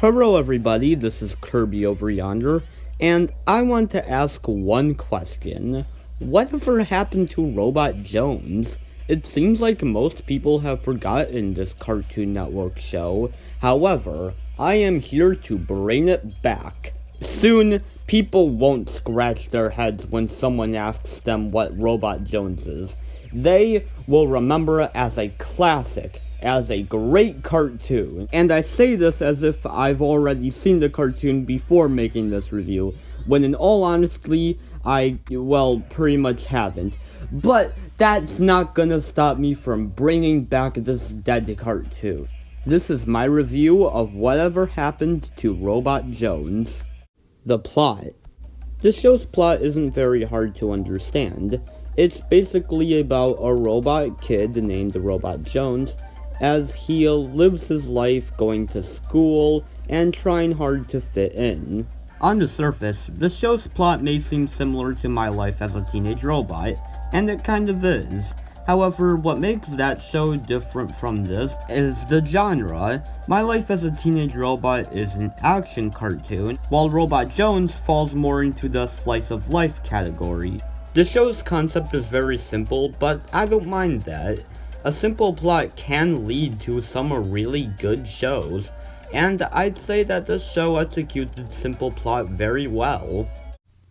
Hello everybody, this is Kirby over yonder, and I want to ask one question. Whatever happened to Robot Jones? It seems like most people have forgotten this Cartoon Network show. However, I am here to bring it back. Soon, people won't scratch their heads when someone asks them what Robot Jones is. They will remember it as a classic, as a great cartoon. And I say this as if I've already seen the cartoon before making this review, when in all honesty, I, pretty much haven't. But that's not gonna stop me from bringing back this dead cartoon. This is my review of whatever happened to Robot Jones. The plot. This show's plot isn't very hard to understand. It's basically about a robot kid named Robot Jones as he lives his life going to school and trying hard to fit in. On the surface, the show's plot may seem similar to my life as a teenage robot, and it kind of is. However, what makes that show different from this is the genre. My Life as a Teenage Robot is an action cartoon, while Robot Jones falls more into the slice of life category. The show's concept is very simple, but I don't mind that. A simple plot can lead to some really good shows, and I'd say that this show executes its simple plot very well.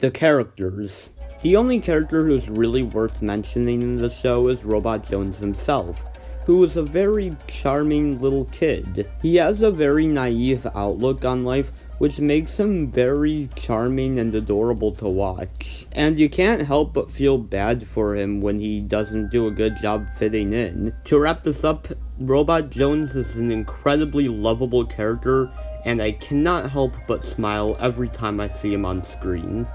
The characters. The only character who's really worth mentioning in the show is Robot Jones himself, who is a very charming little kid. He has a very naive outlook on life, which makes him very charming and adorable to watch. And you can't help but feel bad for him when he doesn't do a good job fitting in. To wrap this up, Robot Jones is an incredibly lovable character, and I cannot help but smile every time I see him on screen.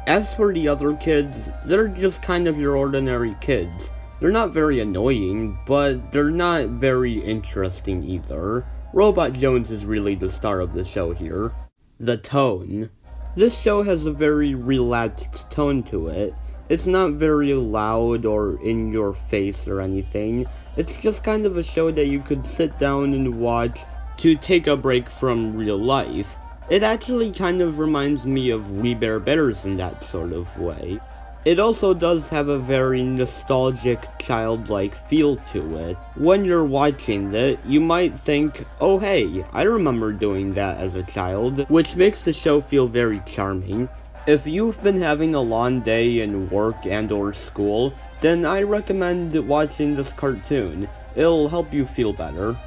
As for the other kids, they're just kind of your ordinary kids. They're not very annoying, but they're not very interesting either. Robot Jones is really the star of the show here. The tone. This show has a very relaxed tone to it. It's not very loud or in your face or anything. It's just kind of a show that you could sit down and watch to take a break from real life. It actually kind of reminds me of We Bare Bears in that sort of way. It also does have a very nostalgic, childlike feel to it. When you're watching it, you might think, oh hey, I remember doing that as a child, which makes the show feel very charming. If you've been having a long day in work and or school, then I recommend watching this cartoon. It'll help you feel better.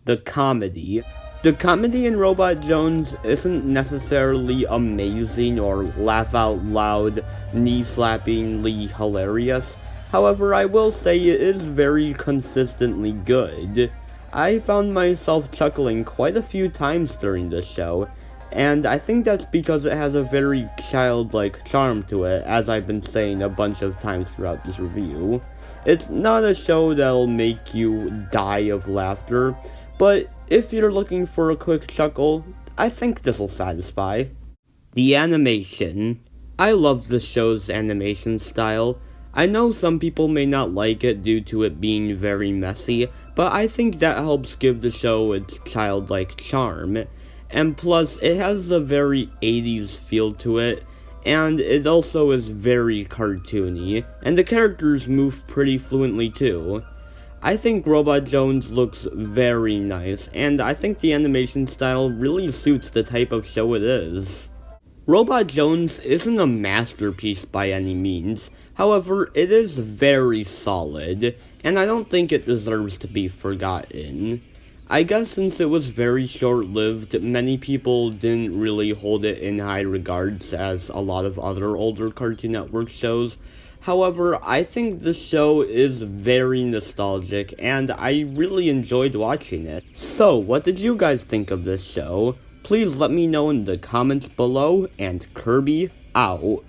The comedy. The comedy in Robot Jones isn't necessarily amazing or laugh-out-loud, knee-slappingly hilarious. However, I will say it is very consistently good. I found myself chuckling quite a few times during this show, and I think that's because it has a very childlike charm to it, as I've been saying a bunch of times throughout this review. It's not a show that'll make you die of laughter, but if you're looking for a quick chuckle, I think this'll satisfy. The animation. I love the show's animation style. I know some people may not like it due to it being very messy, but I think that helps give the show its childlike charm. And plus, it has a very 80s feel to it, and it also is very cartoony, and the characters move pretty fluently too. I think Robot Jones looks very nice, and I think the animation style really suits the type of show it is. Robot Jones isn't a masterpiece by any means, however, it is very solid, and I don't think it deserves to be forgotten. I guess since it was very short-lived, many people didn't really hold it in high regards as a lot of other older Cartoon Network shows. However, I think the show is very nostalgic, and I really enjoyed watching it. So, what did you guys think of this show? Please let me know in the comments below, and Kirby out.